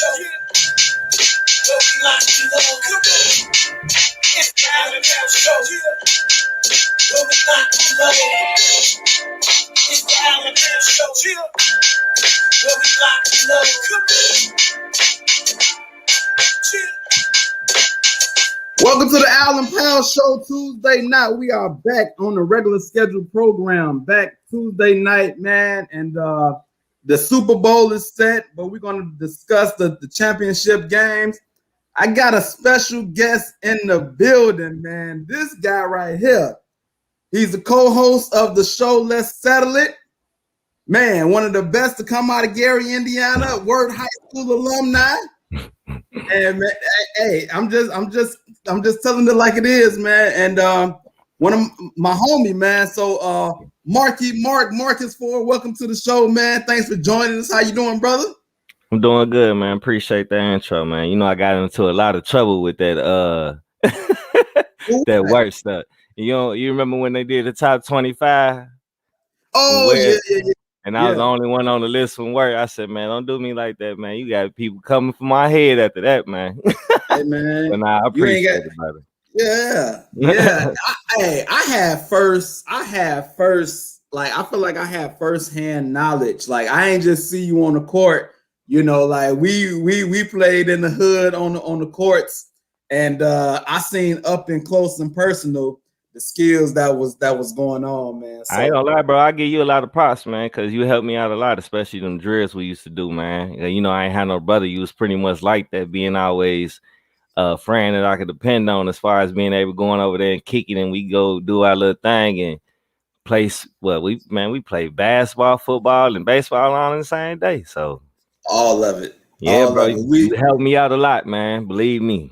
Where we lock you up. It's the Allen House Show. Where we lock you up. It's the Allen House Show. Where we lock you up. Welcome to the Allen Powell Show Tuesday night. We are back on the regular scheduled program. Back Tuesday night, man. And the Super Bowl is set, but we're going to discuss the championship games. I got a special guest in the building, man. This guy right here. He's the co-host of the show Let's Settle It. Man, one of the best to come out of Gary, Indiana. Word High School alumni. And man, hey, I'm just telling it like it is, man. And one of my homie, man. So Marcus Ford, welcome to the show, man. Thanks for joining us. How you doing, brother? I'm doing good, man. Appreciate the intro, man. You know, I got into a lot of trouble with that that work stuff. You remember when they did the top 25? Oh, yeah. And I was the only one on the list from work. I said, man, don't do me like that, man. You got people coming for my head after that, man. Hey, man. But nah, I appreciate it, brother. Yeah. I have first, like, I feel like I have firsthand knowledge. Like, I ain't just see you on the court, you know, like we played in the hood on the courts, and I seen up and close and personal the skills that was going on, man. So, I ain't gonna lie, bro. I give you a lot of props, man, because you helped me out a lot, especially them drills we used to do, man. You know, I ain't had no brother. You was pretty much like that, being always a friend that I could depend on as far as being able going over there and kicking, and we go do our little thing and play. Well, we play basketball, football, and baseball all on the same day. So all of it. Yeah, bro. You helped me out a lot, man. Believe me.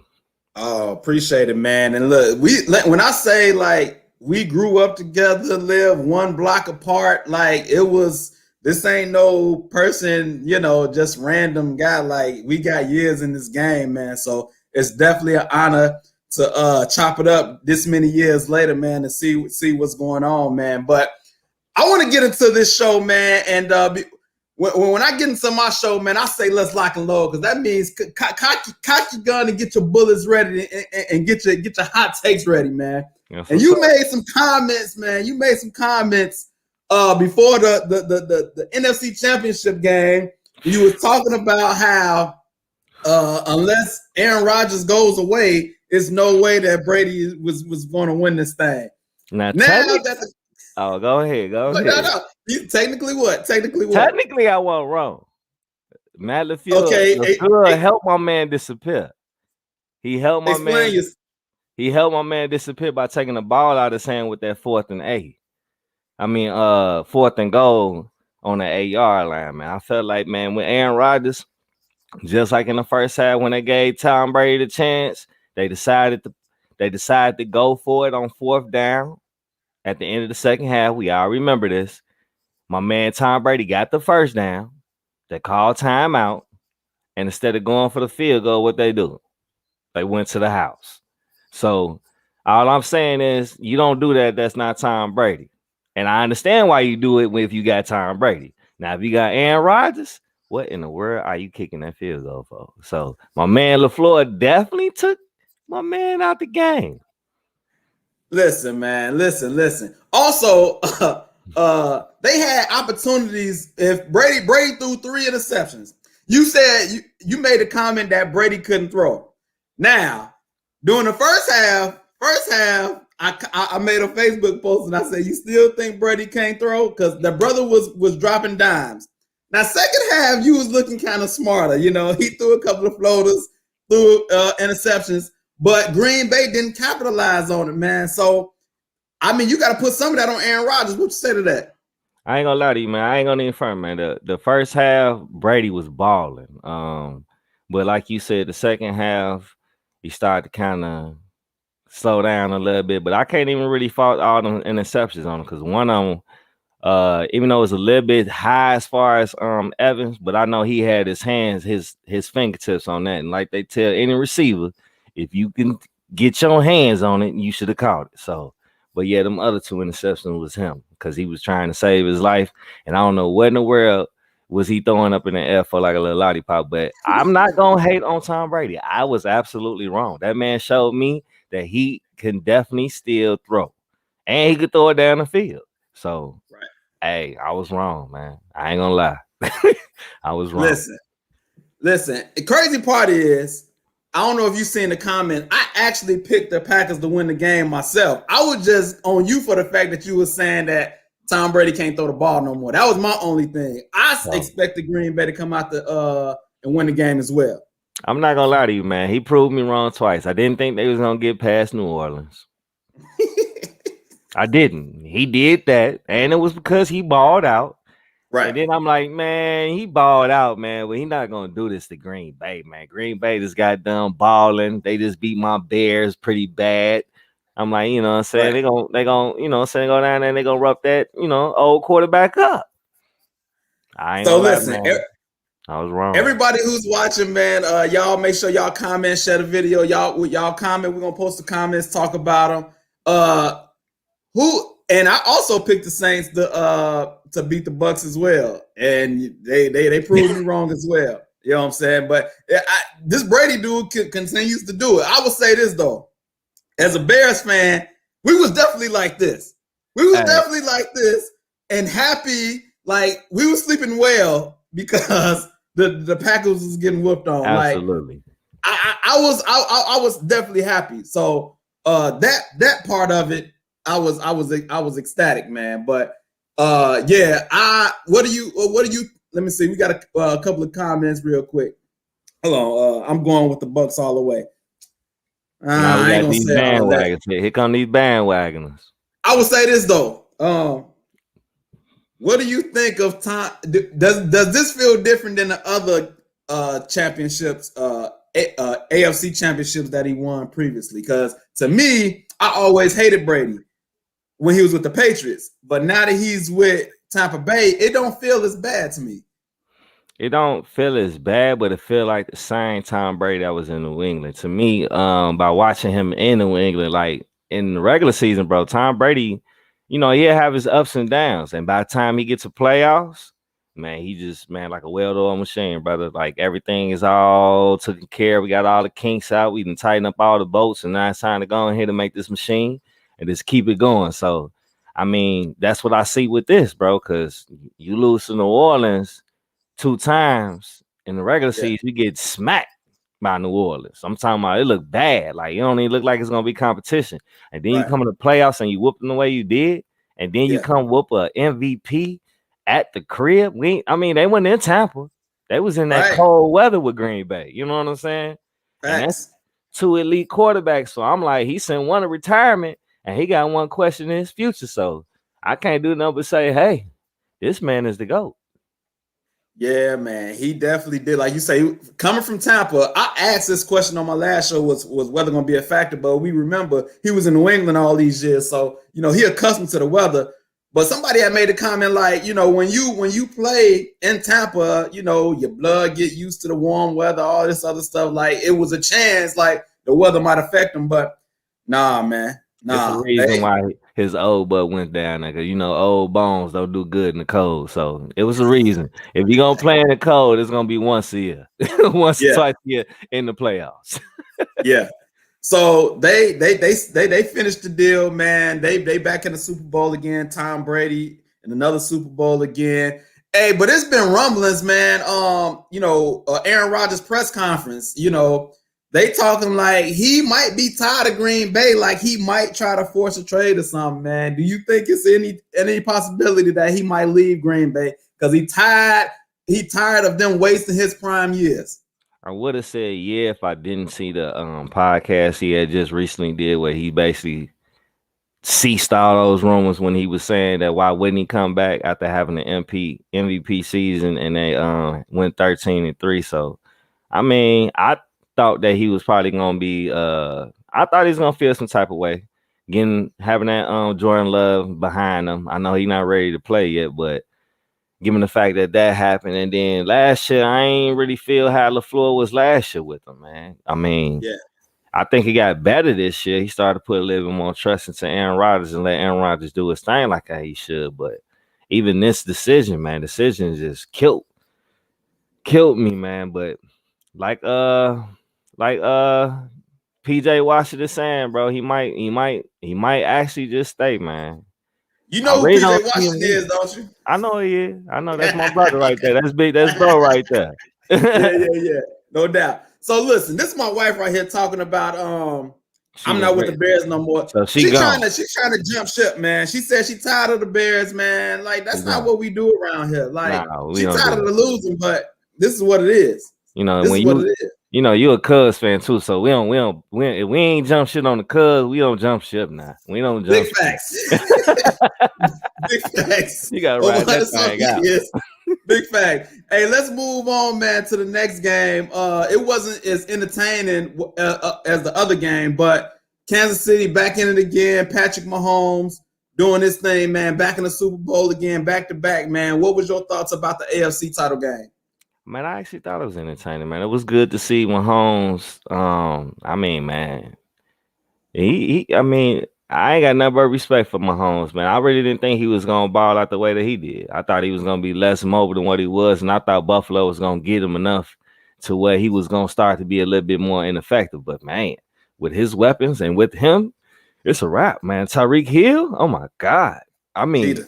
Oh, appreciate it, man. And look, when I say like we grew up together, lived one block apart, like this ain't no person, you know, just random guy. Like we got years in this game, man. So it's definitely an honor to chop it up this many years later, man, and see what's going on, man. But I want to get into this show, man, and when I get into my show, man, I say let's lock and load, because that means cock your gun and get your bullets ready and get your hot takes ready, man. And you made some comments, man. You made some comments before the NFC Championship game. You was talking about how unless Aaron Rodgers goes away, there's no way that Brady was going to win this thing. Now go ahead. No. Technically what? Technically, I wasn't wrong. Matt LaFleur helped my man disappear. He helped my man. He helped my man disappear by taking the ball out of his hand with that 4th and 8. I mean, 4th and goal on the 8-yard line, man. I felt like, man, with Aaron Rodgers, just like in the first half when they gave Tom Brady the chance, they decided to go for it on 4th down. At the end of the second half, we all remember this. My man Tom Brady got the first down. They called timeout. And instead of going for the field goal, what they do? They went to the house. So all I'm saying is you don't do that. That's not Tom Brady. And I understand why you do it if you got Tom Brady. Now, if you got Aaron Rodgers, what in the world are you kicking that field goal for? So my man LaFleur definitely took my man out the game. Listen, man. Listen. Also, they had opportunities. If Brady threw 3 interceptions, you said you made a comment that Brady couldn't throw. Now, during the first half, I made a Facebook post and I said, "You still think Brady can't throw?" Because the brother was dropping dimes. Now, second half, you was looking kind of smarter. You know, he threw a couple of floaters, threw interceptions, but Green Bay didn't capitalize on it, man. So, I mean, you got to put some of that on Aaron Rodgers. What you say to that? I ain't gonna lie to you, man. I ain't gonna even front, man. The first half, Brady was balling. But like you said, the second half, he started to kind of slow down a little bit. But I can't even really fault all them interceptions on him, because one of them, even though it was a little bit high as far as Evans, but I know he had his hands, his fingertips on that. And like they tell any receiver, if you can get your hands on it, you should have caught it. So, but yeah, them other 2 interceptions was him, because he was trying to save his life. And I don't know what in the world was he throwing up in the air for like a little lollipop. But I'm not gonna hate on Tom Brady. I was absolutely wrong. That man showed me that he can definitely still throw, and he could throw it down the field. So, hey, I was wrong, man. I ain't gonna lie. I was wrong. Listen. The crazy part is, I don't know if you've seen the comment. I actually picked the Packers to win the game myself. I was just on you for the fact that you were saying that Tom Brady can't throw the ball no more. That was my only thing. I expected Green Bay to come out and win the game as well. I'm not gonna lie to you, man. He proved me wrong twice. I didn't think they was gonna get past New Orleans. I didn't. He did that, and it was because he balled out. Right. And then I'm like, man, he balled out, man. But he's not gonna do this to Green Bay, man. Green Bay just got done balling. They just beat my Bears pretty bad. I'm like, you know what I'm saying? They gonna, you know what I'm saying, go down there and they gonna rough that, you know, old quarterback up. I was wrong. Everybody who's watching, man, y'all make sure y'all comment, share the video. Y'all comment. We're gonna post the comments, talk about them. And I also picked the Saints to beat the Bucks as well, and they proved me wrong as well. You know what I'm saying? But this Brady dude continues to do it. I will say this though. As a Bears fan, we was definitely like this. And happy, like we were sleeping well because the Packers was getting whooped on. Absolutely. Like, I was definitely happy. So that part of it, I was ecstatic, man. But what do you? Let me see. We got a couple of comments real quick. Hold on. I'm going with the Bucks all the way. Now we got these bandwagons. Here come these bandwagoners. I would say this though. What do you think of Tom? Does this feel different than the other championships, AFC championships that he won previously? Because to me, I always hated Brady when he was with the Patriots, but now that he's with Tampa Bay, it don't feel as bad to me. It don't feel as bad, but it feel like the same Tom Brady that was in New England. To me, by watching him in New England, like in the regular season, bro, Tom Brady, you know, he'll have his ups and downs. And by the time he gets to playoffs, man, he just, man, like a well-oiled machine, brother. Like everything is all taken care of. We got all the kinks out. We can tighten up all the bolts, and now it's time to go in here to make this machine and just keep it going. So, I mean, that's what I see with this, bro, because you lose to New Orleans 2 times in the regular season, you get smacked by New Orleans. I'm talking about it look bad. Like, it don't even look like it's gonna be competition. And then you come in the playoffs and you whoop them the way you did, and then you come whoop a MVP at the crib. They went in Tampa. They was in that cold weather with Green Bay. You know what I'm saying? And that's 2 elite quarterbacks. So I'm like, he sent one to retirement and he got one question in his future. So I can't do nothing but say, hey, this man is the GOAT. Yeah, man, he definitely did. Like you say, coming from Tampa, I asked this question on my last show was weather going to be a factor, but we remember he was in New England all these years, so you know he accustomed to the weather. But somebody had made a comment like, you know, when you play in Tampa, you know, your blood get used to the warm weather, all this other stuff. Like it was a chance, like the weather might affect him, but nah, man. Nah, it's the reason why his old butt went down there, because you know old bones don't do good in the cold. So it was a reason. If you're gonna play in the cold, it's gonna be once a year, twice a year in the playoffs. Yeah. So they finished the deal, man. They back in the Super Bowl again. Tom Brady in another Super Bowl again. Hey, but it's been rumblings, man. Aaron Rodgers press conference. You know. They talking like he might be tired of Green Bay, like he might try to force a trade or something, man. Do you think it's any possibility that he might leave Green Bay because he tired of them wasting his prime years? I would have said yeah if I didn't see the podcast he had just recently did where he basically ceased all those rumors when he was saying that why wouldn't he come back after having the MVP season and they went 13-3. So I mean, I thought that he was probably gonna be I thought he was gonna feel some type of way having that Jordan Love behind him. I know he's not ready to play yet, but given the fact that happened, and then last year I ain't really feel how LaFleur was last year with him, man. I mean, I think he got better this year. He started to put a little bit more trust into Aaron Rodgers and let Aaron Rodgers do his thing like how he should. But even this decision just killed killed me, man. But like PJ Washington saying, bro, he might actually just stay, man. You know who PJ Washington is, don't you? I know he is. I know that's my brother right there. That's big. That's bro right there. yeah. No doubt. So listen, this is my wife right here talking about I'm not with the Bears no more. So she's trying to jump ship, man. She said she's tired of the Bears, man. Like that's not what we do around here. Like she's tired of the losing, but this is what it is. You know, when you're a Cubs fan too, so we ain't jump shit on the Cubs. We don't jump ship now. We don't jump. Big facts. Big facts. You gotta ride that thing out. Yes. Big fact. Hey, let's move on, man, to the next game. It wasn't as entertaining as the other game, but Kansas City back in it again. Patrick Mahomes doing this thing, man. Back in the Super Bowl again, back to back, man. What was your thoughts about the AFC title game? Man, I actually thought it was entertaining, man. It was good to see Mahomes. I mean, man, I ain't got nothing but respect for Mahomes, man. I really didn't think he was going to ball out the way that he did. I thought he was going to be less mobile than what he was, and I thought Buffalo was going to get him enough to where he was going to start to be a little bit more ineffective. But, man, with his weapons and with him, it's a wrap, man. Tyreek Hill, oh, my God. I mean,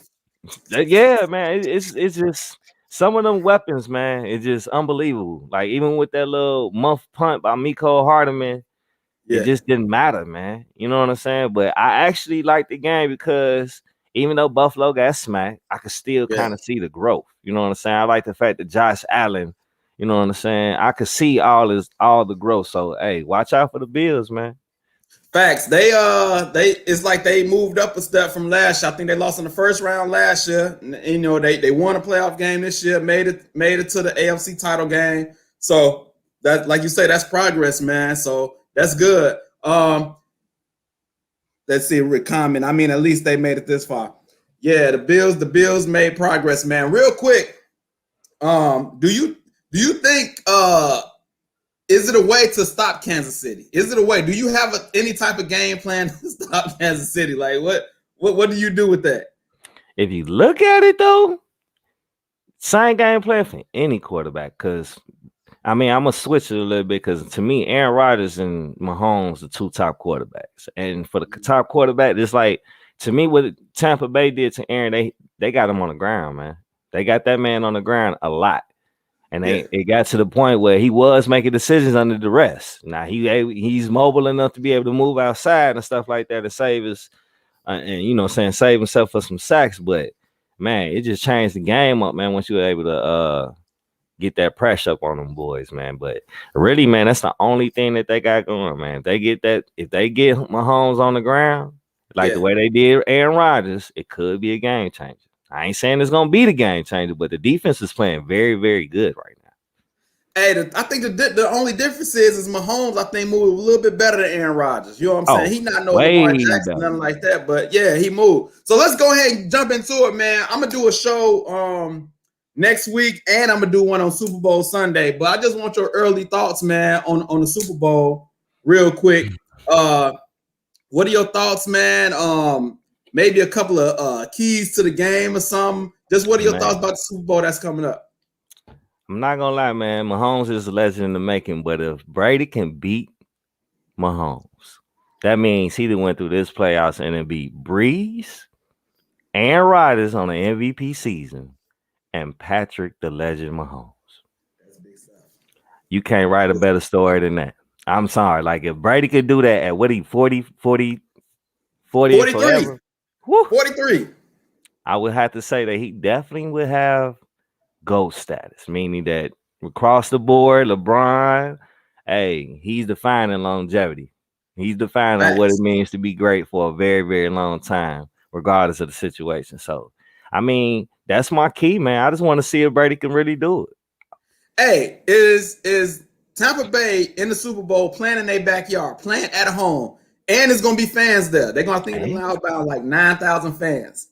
yeah, man, it's just some of them weapons, man, it's just unbelievable. Like, even with that little muff punt by Mecole Hardman, it just didn't matter, man. You know what I'm saying? But I actually liked the game because even though Buffalo got smacked, I could still kind of see the growth. You know what I'm saying? I like the fact that Josh Allen, you know what I'm saying? I could see all the growth. So, hey, watch out for the Bills, man. Facts. They it's like they moved up a step from last year. I think they lost in the first round last year. And, you know, they won a playoff game this year, made it to the AFC title game. So that, like you say, that's progress, man. So that's good. Let's see a comment. I mean, at least they made it this far. Yeah, the Bills made progress, man. Real quick, do you think is it a way to stop Kansas City? Is it a way? Do you have any type of game plan to stop Kansas City? Like what do you do with that? If you look at it though, same game plan for any quarterback, because I mean, I'm going to switch it a little bit because to me, Aaron Rodgers and Mahomes are two top quarterbacks. And for the top quarterback, it's like, to me, what Tampa Bay did to Aaron, they got him on the ground, man. They got that man on the ground a lot. And it got to the point where he was making decisions under duress. Now, he's mobile enough to be able to move outside and stuff like that to save his, save himself for some sacks. But, man, it just changed the game up, man, once you were able to get that pressure up on them boys, man. But really, man, that's the only thing that they got going, man. If they get Mahomes on the ground, like the way they did Aaron Rodgers, it could be a game changer. I ain't saying it's gonna be the game changer, but the defense is playing very, very good right now. Hey, I think the only difference is Mahomes, I think, moved a little bit better than Aaron Rodgers. You know what I'm saying? He not no Lamar Jackson, nothing like that. But yeah, he moved. So let's go ahead and jump into it, man. I'm gonna do a show next week, and I'm gonna do one on Super Bowl Sunday. But I just want your early thoughts, man, on the Super Bowl, real quick. What are your thoughts, man? Maybe a couple of keys to the game or something. Just what are your thoughts about the Super Bowl that's coming up? I'm not gonna lie, man. Mahomes is a legend in the making, but if Brady can beat Mahomes, that means he went through this playoffs and it beat Breeze, Aaron Rodgers on the MVP season, and Patrick the Legend Mahomes. You can't write a better story than that. I'm sorry. Like, if Brady could do that at 43. 43. I would have to say that he definitely would have GOAT status, meaning that across the board, LeBron, hey, he's defining longevity. He's defining what it means to be great for a very, very long time, regardless of the situation. So, I mean, that's my key, man. I just want to see if Brady can really do it. Hey, is Tampa Bay in the Super Bowl playing in their backyard, playing at home, and it's going to be fans there. They're going to think it's about like 9,000 fans.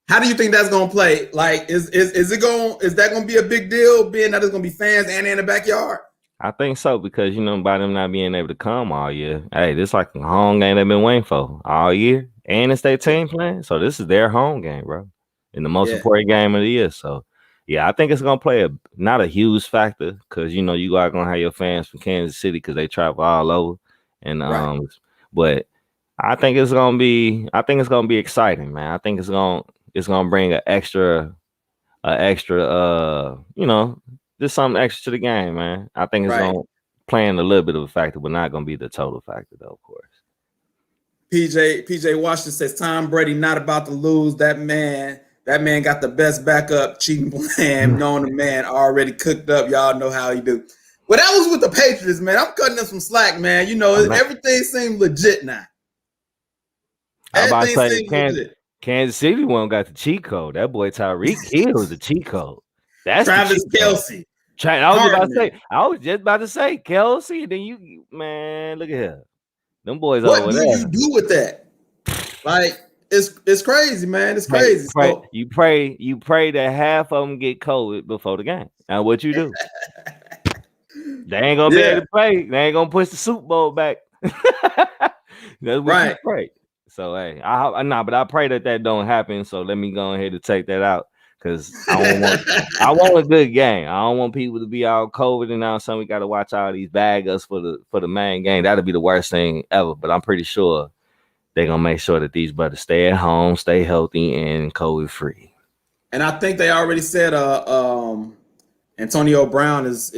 How do you think that's going to play? Like, is that going to be a big deal, being that it's going to be fans and in the backyard? I think so, because, by them not being able to come all year, hey, this is like a home game they've been waiting for all year, and it's their team playing. So this is their home game, bro, and the most important game of the year. So, Yeah, I think it's gonna play not a huge factor because you know you are gonna have your fans from Kansas City because they travel all over, and but I think it's gonna be exciting, man. I think it's gonna bring an extra, you know, just something extra to the game, man. I think it's gonna playing a little bit of a factor, but not gonna be the total factor, though, of course. PJ Washington says Tom Brady not about to lose. That man got the best backup cheating plan. Knowing the man already cooked up. Y'all know how he do. Well, that was with the Patriots, man. I'm cutting them some slack, man. You know, everything seems legit now. I about to say Kansas City one got the cheat code. That boy Tyreek Hill was the cheat code. That's Travis Kelce. I was just about to say Kelce. Then you, man, look at here. Them boys over there. What do you do with that? Like, it's crazy, man. It's crazy. You pray that half of them get COVID before the game. Now, what you do? They ain't gonna be able to play. They ain't gonna push the Super Bowl back. That's what you pray. So hey, but I pray that don't happen. So let me go ahead and take that out because I want a good game. I don't want people to be all COVID and now we got to watch all these baggers for the main game. That'll be the worst thing ever. But I'm pretty sure they're gonna make sure that these brothers stay at home, stay healthy, and COVID free. And I think they already said Antonio Brown is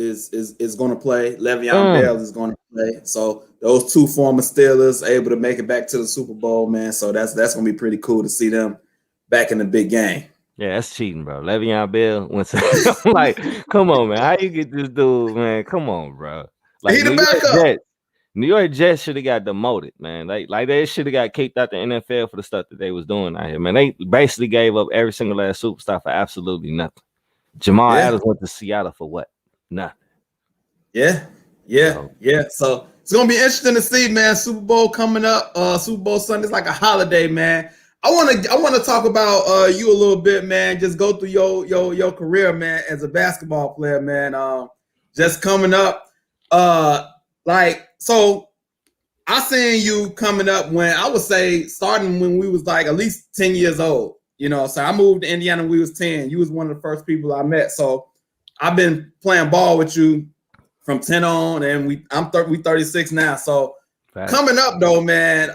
going to play. Le'Veon Bell is going to play. So those two former Steelers able to make it back to the Super Bowl, man. So that's going to be pretty cool to see them back in the big game. Yeah, that's cheating, bro. Le'Veon Bell went to I'm like, come on, man. How you get this dude, man? Come on, bro. Like he the backup. New York Jets should have got demoted, man. Like they should have got kicked out the NFL for the stuff that they was doing out here, man. They basically gave up every single last superstar for absolutely nothing. Jamal Adams went to Seattle for what? Nothing. Yeah. So it's gonna be interesting to see, man. Super Bowl coming up. Super Bowl Sunday's like a holiday, man. I wanna talk about you a little bit, man. Just go through your career, man, as a basketball player, man. Just coming up. So I seen you coming up when I would say starting when we was like at least 10 years old. You know, so I moved to Indiana when we was 10. You was one of the first people I met. So I've been playing ball with you from 10 on, and we 36 now. So coming up though, man,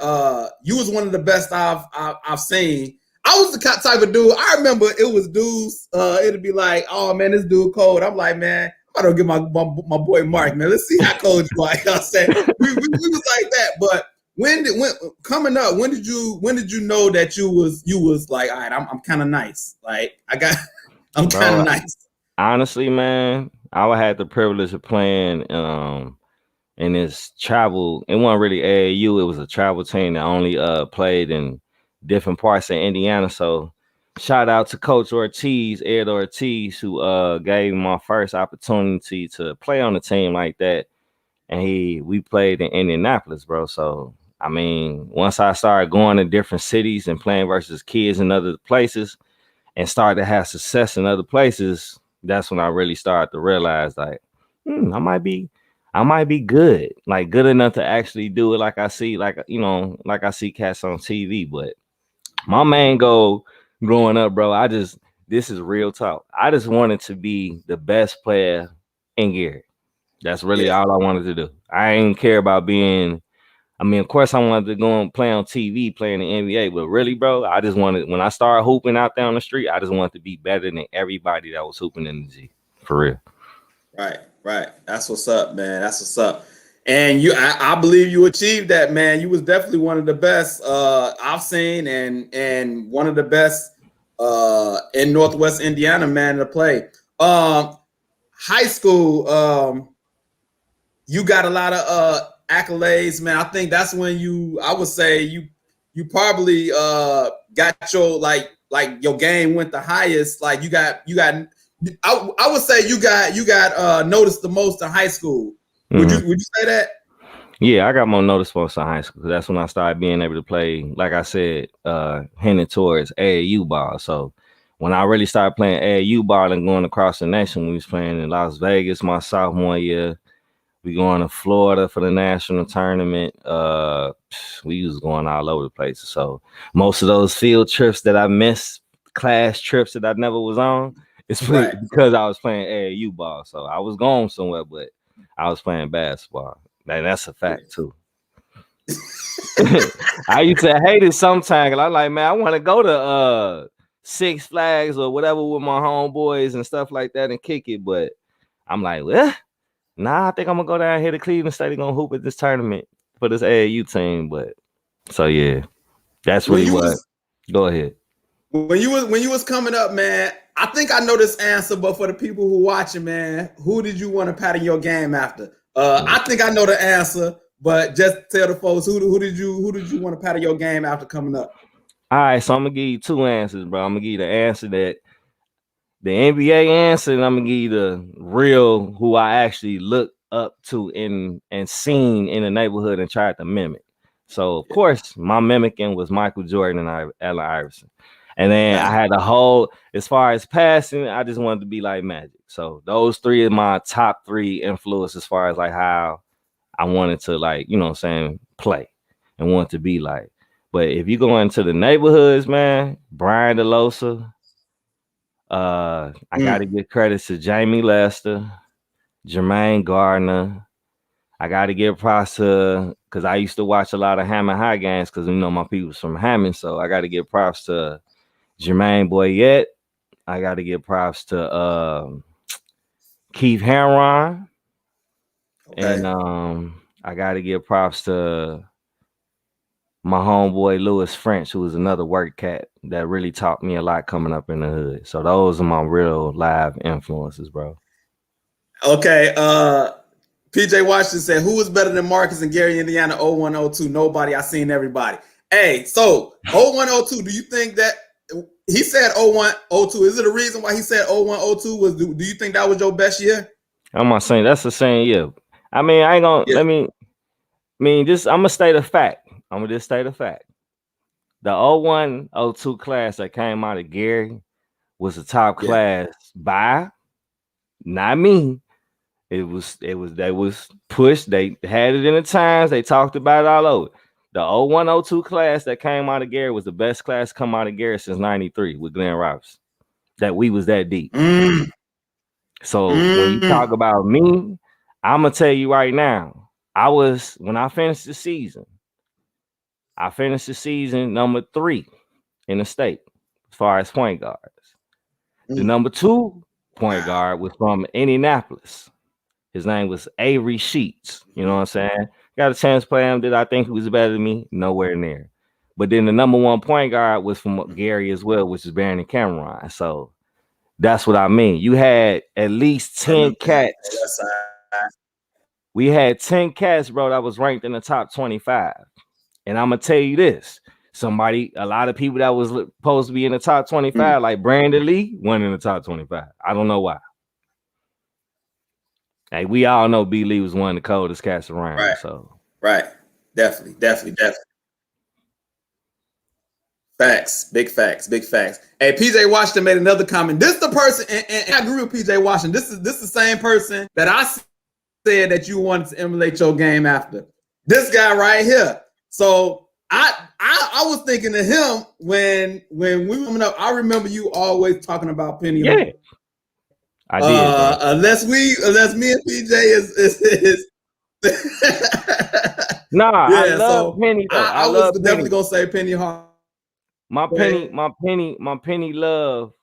you was one of the best I've seen. I was the type of dude. I remember it was dudes. It'd be like, oh man, this dude cold. I'm like, man, I don't get my boy Mark, man. Let's see how cold you are. You know what I'm saying? we was like that, but. When did you know that you was like, all right, I'm kind of nice. Like I'm kind of nice. Honestly, man, I had the privilege of playing in this travel. It wasn't really AAU. It was a travel team that only played in different parts of Indiana. So shout out to Coach Ortiz, Ed Ortiz, who gave me my first opportunity to play on a team like that. And we played in Indianapolis, bro. So I mean, once I started going to different cities and playing versus kids in other places and started to have success in other places, that's when I really started to realize like, I might be good, like good enough to actually do it. Like I see cats on TV. But my main goal growing up, bro, this is real talk. I just wanted to be the best player in Gary. That's really all I wanted to do. I ain't care about being. I mean, of course, I wanted to go and play on TV, playing the NBA, but really, bro, I just wanted, when I started hooping out there on the street, I just wanted to be better than everybody that was hooping in the G, for real. Right. That's what's up, man. That's what's up. And I believe you achieved that, man. You was definitely one of the best I've seen, and one of the best in Northwest Indiana, man, to play. High school, you got a lot of accolades, man. I think that's when I would say you probably got your like your game went the highest. Like you got I would say you got noticed the most in high school. Would you say that? Yeah, I got more notice in high school. That's when I started being able to play, like I said, heading towards AAU ball. So when I really started playing AAU ball and going across the nation, we was playing in Las Vegas my sophomore year. We going to Florida for the national tournament. We was going all over the place. So most of those field trips that I missed, class trips that I never was on, It's because I was playing AAU ball. So I was going somewhere, but I was playing basketball. And that's a fact too. I used to hate it sometimes. I'm like, man, I want to go to Six Flags or whatever with my homeboys and stuff like that and kick it. But I'm like, well, nah, I think I'm gonna go down here to Cleveland State and gonna hoop at this tournament for this AAU team. But so yeah, that's really what. Go ahead. When you was coming up, man, I think I know this answer, but for the people who watching, man, who did you want to pattern your game after? I think I know the answer, but just tell the folks who did you want to pattern your game after coming up? All right, so I'm gonna give you two answers, bro. I'm gonna give you the answer that the NBA answer, and I'm gonna give you the real who I actually looked up to and seen in the neighborhood and tried to mimic. So of course, my mimicking was Michael Jordan and Allen Iverson. And then I had a whole, as far as passing, I just wanted to be like Magic. So those three are my top three influence as far as like how I wanted to, like, you know what I'm saying, play and want to be like. But if you go into the neighborhoods, man, Brian DeLosa, I got to give credit to Jamie Lester, Jermaine Gardner. I got to give props to, because I used to watch a lot of Hammond High games because, you know, my people's from Hammond. So I got to give props to Jermaine Boyette. I got to give props to Keith Heron. Okay. And I got to give props to my homeboy Louis French, who was another work cat that really taught me a lot coming up in the hood. So those are my real live influences, bro. Okay. PJ Washington said, who was better than Marcus and Gary Indiana 0102? Nobody. I seen everybody. Hey, so 0102, do you think that he said 0102? Is it a reason why he said 0102? Was do you think that was your best year? I'm not saying that's the same year. I mean, I ain't gonna I'm gonna state a fact. I'm gonna just state a fact. The 0102 class that came out of Gary was the top class by not me. They was pushed. They had it in the Times. They talked about it all over. The 0102 class that came out of Gary was the best class come out of Gary since '93 with Glenn Robinson. That we was that deep. So when you talk about me, I'm gonna tell you right now, when I finished the season, I finished the season number 3 in the state as far as point guards. The number 2 point guard was from Indianapolis. His name was Avery Sheets. You know what I'm saying? Got a chance to play him. Did I think he was better than me? Nowhere near. But then the number 1 point guard was from Gary as well, which is Barron Cameron. So that's what I mean. You had at least 10 cats. We had 10 cats, bro, that was ranked in the top 25. And I'm going to tell you this. A lot of people that was supposed to be in the top 25, like Brandon Lee, went in the top 25. I don't know why. Hey, we all know B. Lee was one of the coldest cats around. Right. So Definitely. Facts. Big facts. Hey, PJ Washington made another comment. This is the person, and I agree with PJ Washington. This is the same person that I said that you wanted to emulate your game after. This guy right here. So I was thinking of him when we were coming up. I remember you always talking about Penny. Yeah. I did. Unless me and PJ is Nah, yeah, I love Penny. I was definitely gonna say Penny Hard. My Penny love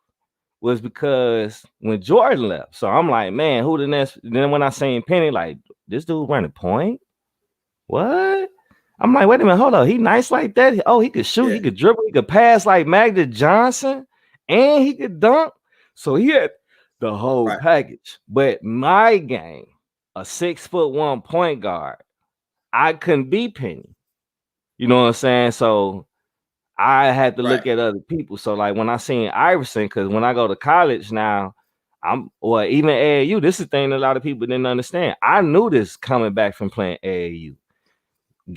was because when Jordan left. So I'm like, man, who the next? Then when I seen Penny, like, this dude running point. What? I'm like, wait a minute, hold on. He nice like that. Oh, he could shoot, he could dribble, he could pass like Magda Johnson, and he could dunk. So he had the whole package. But my game, a 6'1" point guard, I couldn't be Penny. You know what I'm saying? So I had to look at other people. So like when I seen Iverson, because when I go to college now, even AAU, this is the thing that a lot of people didn't understand. I knew this coming back from playing AAU.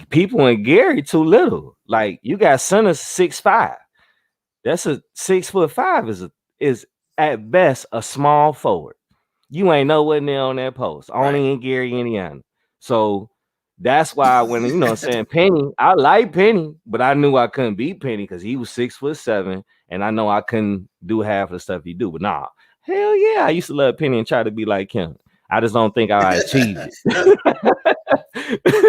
People in Gary too little. Like you got centers 6'5". That's a 6'5" is at best a small forward. You ain't nowhere near on that post. Only in Gary, Indiana. So that's why when you know what I'm saying Penny, I like Penny, but I knew I couldn't beat Penny because he was 6'7", and I know I couldn't do half of the stuff he do. But nah, Hell yeah, I used to love Penny and try to be like him. I just don't think I achieved it.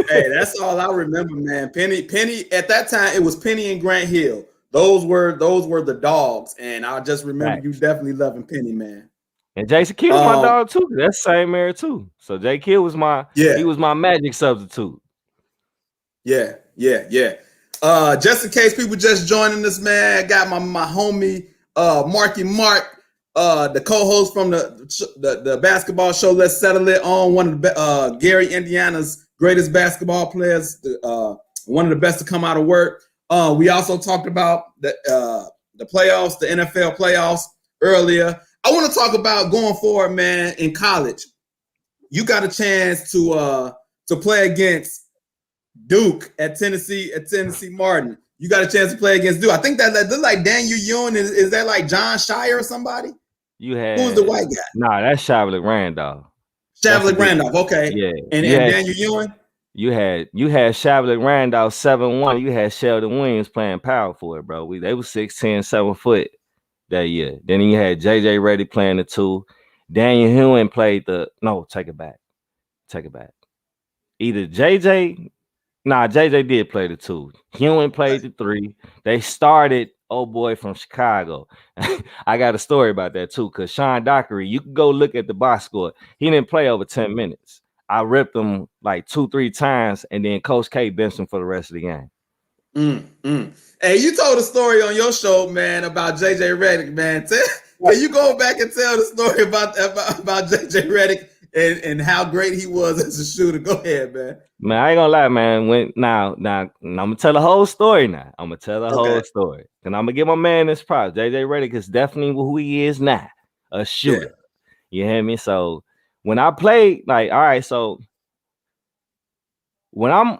Hey, that's all I remember, man. Penny. At that time, it was Penny and Grant Hill. Those were the dogs, and I just remember you definitely loving Penny, man. And Jason Kidd was my dog too. That's the same era too. So Jay Kidd was he was my magic substitute. Yeah. Just in case people just joining us, man, I got my homie Marky Mark, the co-host from the basketball show Let's Settle It On, one of the Gary, Indiana's greatest basketball players, one of the best to come out of work. We also talked about the playoffs, the NFL playoffs earlier. I want to talk about going forward, man. In college, you got a chance to play against Duke at Tennessee Martin. You got a chance to play against Duke. I think that look like Daniel Ewing. Is that like John Shire or somebody? Who's the white guy? Nah, that's Shavlik Randolph. Shavlik Randolph. Okay. Yeah. And Daniel Ewing. You had Shavlik Randolph 7'1". You had Sheldon Williams playing power forward, bro. They was 6'10", 7 foot that year. Then you had JJ Redick playing the 2. Daniel Ewing played take it back. Either JJ did play the 2. Ewing played the 3. They started old boy from Chicago. I got a story about that too, because Sean Dockery, you can go look at the box score. He didn't play over 10 minutes. I ripped him like 2-3 times, and then Coach K benched him for the rest of the game. Hey, you told a story on your show, man, about JJ Redick, man. Can you go back and tell the story about JJ Redick and how great he was as a shooter? Go ahead, man. Man, I ain't gonna lie, man. Now, I'm gonna tell the whole story now. I'm gonna tell the whole story. And I'm gonna give my man this props. JJ Redick is definitely who he is now, a shooter. Yeah. You hear me? So when I played, like, all right, so when I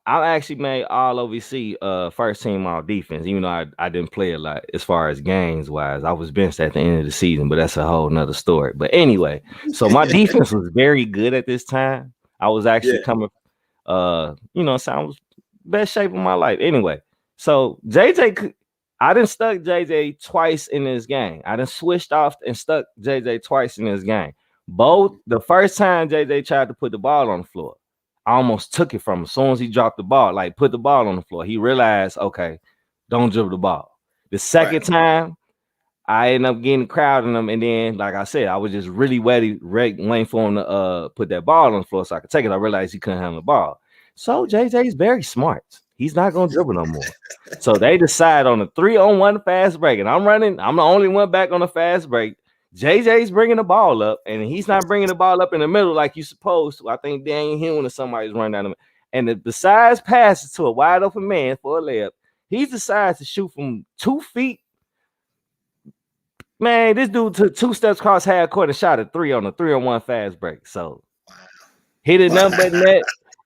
actually made all OVC first team all defense, even though I didn't play a lot as far as games wise. I was benched at the end of the season, but that's a whole nother story. But anyway, so my defense was very good at this time. I was actually coming, so I was best shape of my life. Anyway, so I done stuck JJ twice in this game. I done switched off and stuck JJ twice in this game. Both the first time JJ tried to put the ball on the floor, I almost took it from him as soon as he dropped the ball, like put the ball on the floor. He realized, okay, don't dribble the ball. The second time, I ended up getting crowding him, and then, like I said, I was just really waiting for him to put that ball on the floor so I could take it. I realized he couldn't handle the ball. So JJ's very smart. He's not gonna dribble no more. So they decide on a 3-on-1 fast break, and I'm running. I'm the only one back on the fast break. JJ's bringing the ball up, and he's not bringing the ball up in the middle like you're supposed to. I think Daniel Ewing or somebody's running down the middle. And besides passes to a wide open man for a layup, he decides to shoot from 2 feet. Man, this dude took 2 steps across half court and shot a 3 on a 3-on-1 fast break. So hit it nothing but net.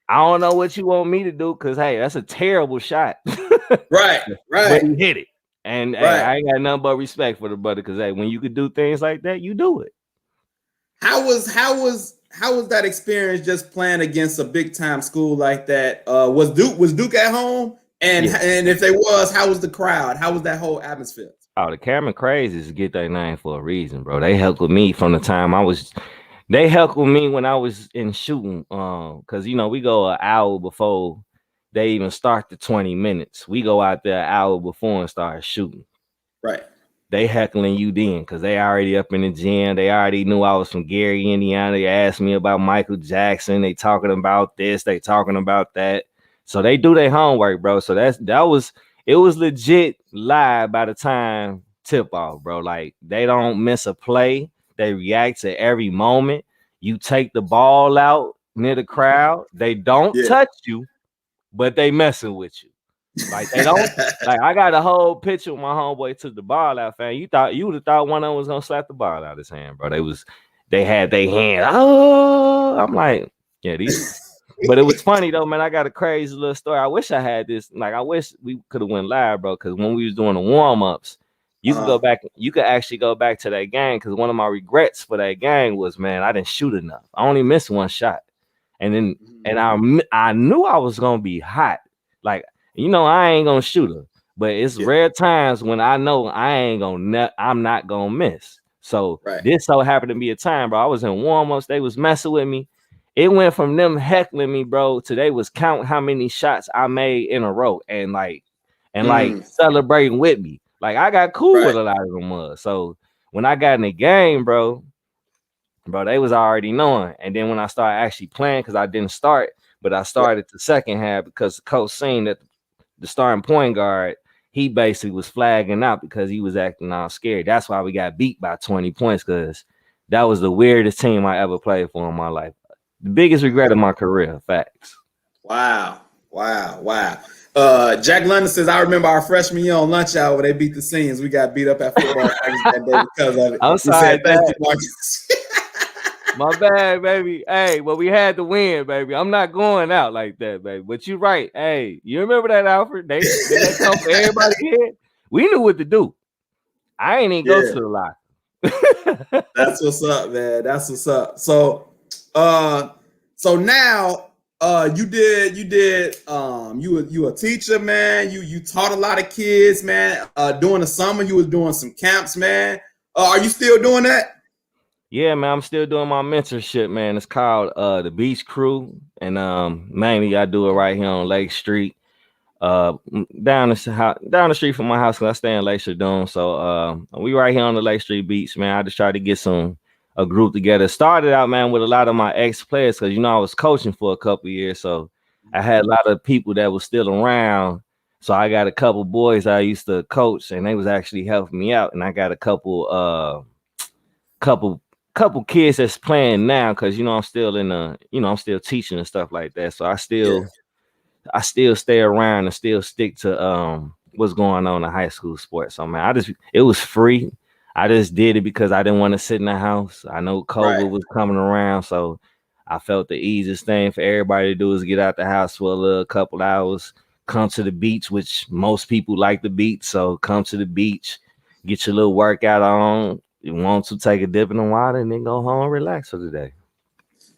I don't know what you want me to do, because hey, that's a terrible shot. Right. But he hit it. And hey, I ain't got nothing but respect for the brother, because hey, when you could do things like that, you do it. How was that experience just playing against a big time school like that? Was Duke at home? And if they was, how was the crowd? How was that whole atmosphere? Oh, the Cameron Crazies get their name for a reason, bro. They helped with me from the time they helped with me when I was in shooting. Because we go an hour before they even start the 20 minutes. We go out there an hour before and start shooting. Right. They heckling you then, because they already up in the gym. They already knew I was from Gary, Indiana. They asked me about Michael Jackson. They talking about this. They talking about that. So they do their homework, bro. So it was legit live by the time tip off, bro. Like, they don't miss a play. They react to every moment. You take the ball out near the crowd. They don't touch you, but they messing with you. Like, they don't. Like, I got a whole picture with my homeboy took the ball out, fam. You would have thought one of them was gonna slap the ball out of his hand, bro. They had their hand. Oh, I'm like, these. But it was funny though, man. I got a crazy little story. I wish I had this. Like, I wish we could have went live, bro. Because when we was doing the warm-ups, you could go back. You could actually go back to that game. Because one of my regrets for that game was, man, I didn't shoot enough. I only missed 1 shot, and then I knew I was gonna be hot. Like, I ain't gonna shoot her, but it's rare times when I know I'm not gonna miss. So this so happened to be a time, bro. I was in warm-ups, they was messing with me. It went from them heckling me, bro, to they was counting how many shots I made in a row and like celebrating with me. Like I got cool with a lot of them. So when I got in the game, bro, they was already knowing. And then when I started actually playing, because I didn't start, but I started the second half because the coach seen that the starting point guard, he basically was flagging out because he was acting all scared. That's why we got beat by 20 points, because that was the weirdest team I ever played for in my life. The biggest regret of my career. Facts. Wow. Jack London says, I remember our freshman year on lunch hour where they beat the seniors. We got beat up at football that day because of it. I'm sorry. Thank you, Marcus. My bad, baby. Hey, well, we had to win, baby. I'm not going out like that, baby. But you're right. Hey, you remember that, Alfred? They come for everybody here. We knew what to do. I ain't even go to the lot. That's what's up, man. That's what's up. So now you a teacher, man. You taught a lot of kids, man. During the summer, you was doing some camps, man. Are you still doing that? Yeah, man, I'm still doing my mentorship, man. It's called the Beach Crew, and mainly I do it right here on Lake Street, down the street from my house, because I stay in Lake Shadone. So we right here on the Lake Street Beach, man. I just try to get a group together. Started out, man, with a lot of my ex-players, because I was coaching for a couple years, so I had a lot of people that was still around. So I got a couple boys I used to coach, and they was actually helping me out, and I got a couple kids that's playing now, because I'm still I'm still teaching and stuff like that. So I still stay around and still stick to what's going on in high school sports. So man, it was free. I just did it because I didn't want to sit in the house. I know COVID was coming around, so I felt the easiest thing for everybody to do is get out the house for a little couple hours, come to the beach, which most people like the beach. So come to the beach, get your little workout on. You want to take a dip in the water and then go home and relax for the day.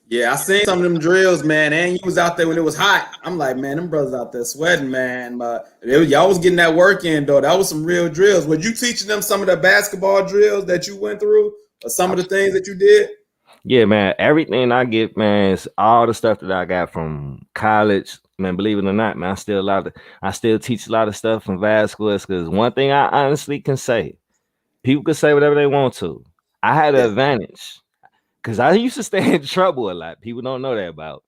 Yeah, I seen some of them drills, man. And you was out there when it was hot. I'm like, man, them brothers out there sweating, man. But y'all was getting that work in, though. That was some real drills. Were you teaching them some of the basketball drills that you went through, or some of the things that you did? Yeah, man. Everything I get, man, is all the stuff that I got from college. Man, believe it or not, man, I still teach a lot of stuff from basketball. Because one thing I honestly can say, people can say whatever they want to. I had an advantage because I used to stay in trouble a lot. People don't know that about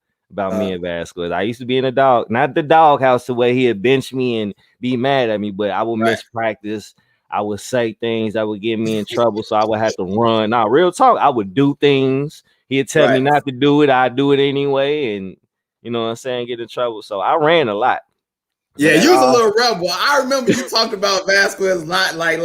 me in basketball. I used to be in not the doghouse the way he'd bench me and be mad at me, but I would miss practice. I would say things that would get me in trouble, so I would have to run. Now, real talk, I would do things. He'd tell me not to do it. I'd do it anyway, and you know what I'm saying, get in trouble. So I ran a lot. Yeah, you was a little rebel. I remember you talked about Vasquez a lot, like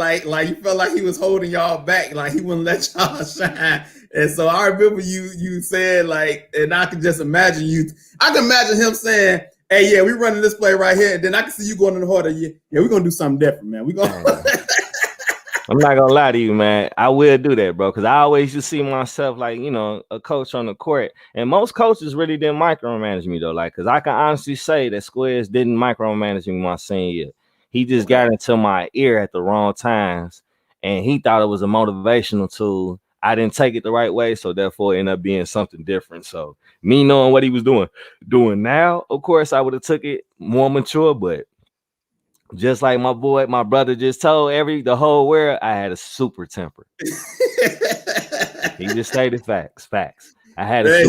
you felt like he was holding y'all back, like he wouldn't let y'all shine. And so I remember you said, like, and I can just imagine I can imagine him saying, "Hey, yeah, we running this play right here," and then I can see you going in the harder. Yeah, we're gonna do something different, man. We gonna. I'm not gonna lie to you, man. I will do that, bro, because I always just see myself like, a coach on the court. And most coaches really didn't micromanage me, though. Like, because I can honestly say that Squares didn't micromanage me my senior year. He just got into my ear at the wrong times, and he thought it was a motivational tool. I didn't take it the right way, so therefore it ended up being something different. So me knowing what he was doing now, of course, I would have took it more mature, but just like my brother just told the whole world, I had a super temper. He just stated facts. I had Hey,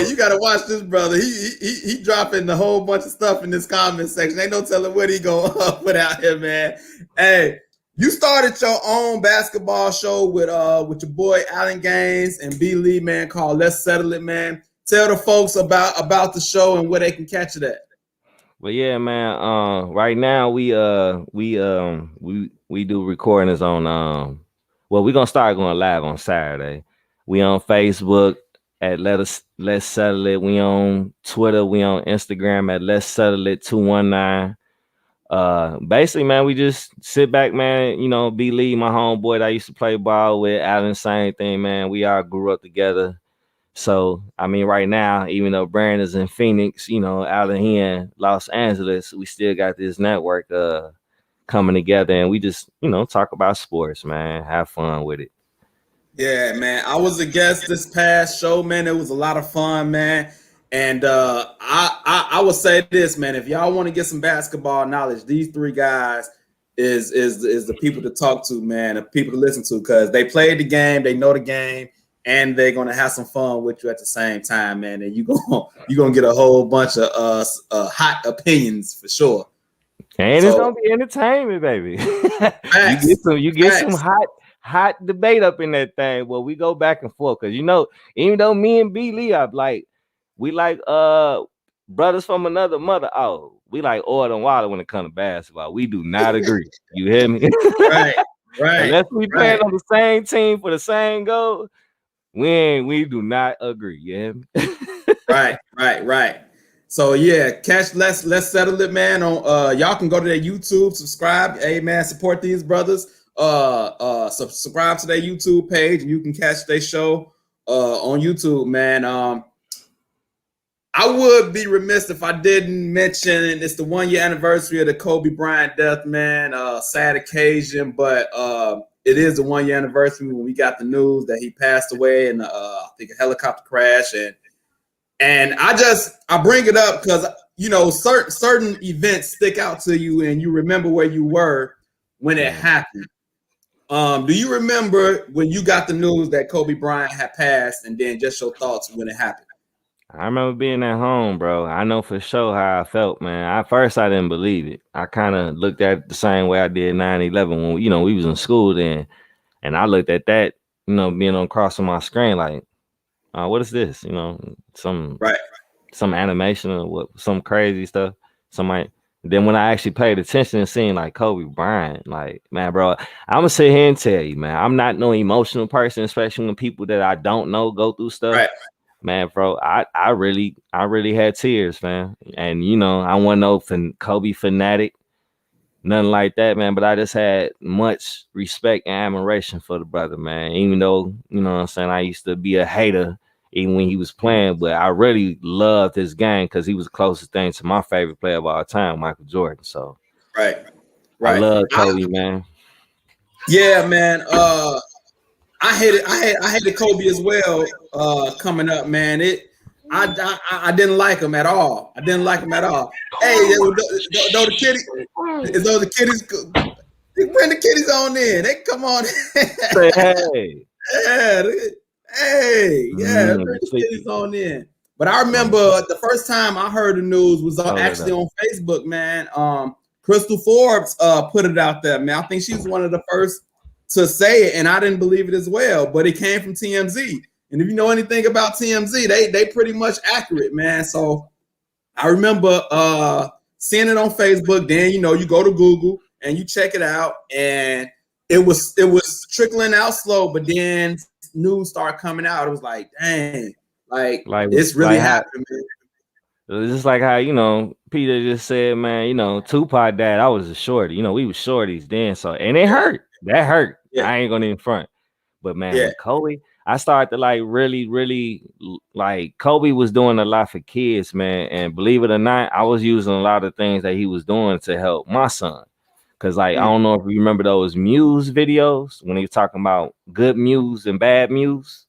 you gotta watch this brother. He dropping a whole bunch of stuff in this comment section. Ain't no telling what he gonna put out here, man. Hey, you started your own basketball show with your boy Allen Gaines and B. Lee, man, called Let's Settle It, man. Tell the folks about the show and where they can catch it at. Well, yeah, man. Right now we do recordings on we're gonna start going live on Saturday. We on Facebook at Let's Settle It. We on Twitter, we on Instagram at Let's Settle It 219. Basically, man, we just sit back, man. B. Lee, my homeboy that I used to play ball with, Allen, same thing, man. We all grew up together. So, I mean, right now, even though Brandon's in Phoenix, Allen here in Los Angeles, we still got this network coming together, and we just, talk about sports, man. Have fun with it. Yeah, man. I was a guest this past show, man. It was a lot of fun, man. And I would say this, man. If y'all want to get some basketball knowledge, these three guys is the people to talk to, man. The people to listen to, because they played the game, they know the game, and they're gonna have some fun with you at the same time, man. And you're gonna get a whole bunch of hot opinions for sure. And it's gonna be entertainment, baby. you get some hot debate up in that thing. Well, we go back and forth, because even though me and B Lee are we like brothers from another mother. Oh, we like oil and water when it comes to basketball. We do not agree. You hear me? Right. Unless we playing on the same team for the same goal, we do not agree. You hear me? Right. So yeah, let's settle it, man. On y'all can go to their YouTube, subscribe. Hey man, support these brothers. Subscribe to their YouTube page, and you can catch their show on YouTube, man. I would be remiss if I didn't mention it's the 1 year anniversary of the Kobe Bryant death, man. Sad occasion, but it is the 1 year anniversary when we got the news that he passed away in I think a helicopter crash, and I bring it up because certain events stick out to you and you remember where you were when it happened. Do you remember when you got the news that Kobe Bryant had passed, and then just your thoughts when it happened? I remember being at home, bro. I know for sure how I felt, man. At first, I didn't believe it. I kind of looked at it the same way I did 9/11 when we was in school then, and I looked at that, being on across on my screen like, what is this? Some animation or what, some crazy stuff. Then when I actually paid attention and seeing like Kobe Bryant, like, man, bro, I'm gonna sit here and tell you, man, I'm not no emotional person, especially when people that I don't know go through stuff. Right. Man, bro, I really had tears, man. And I wasn't no Kobe fanatic, nothing like that, man. But I just had much respect and admiration for the brother, man. Even though, what I'm saying, I used to be a hater even when he was playing, but I really loved his game because he was the closest thing to my favorite player of all time, Michael Jordan. So right. I love Kobe, man. Yeah, man. I hated Kobe as well. Coming up, man. I didn't like him at all. Hey, the kiddies, bring the kiddies on in. They come on. Say hey. Bring the kiddies on in. But I remember the first time I heard the news was actually on Facebook, man. Crystal Forbes put it out there, man. I think she was one of the first to say it, and I didn't believe it as well, but it came from TMZ. And if you know anything about TMZ, they pretty much accurate, man. So I remember seeing it on Facebook. Then you go to Google and you check it out, and it was trickling out slow, but then news started coming out. It was like, dang, like it's really happening, man. It was just like how Peter just said, man. Tupac died. I was a shorty. We was shorties then, so and it hurt. That hurt. Yeah. I ain't gonna even front. But man, Kobe, I started to really Kobe was doing a lot for kids, man. And believe it or not, I was using a lot of things that he was doing to help my son. Cause I don't know if you remember those Muse videos when he was talking about good Muse and bad Muse.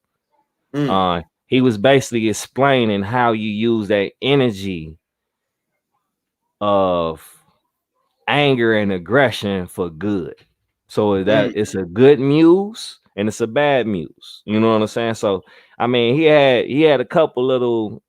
He was basically explaining how you use that energy of anger and aggression for good. So that it's a good muse and it's a bad muse. You know what I'm saying? So I mean, he had a couple little,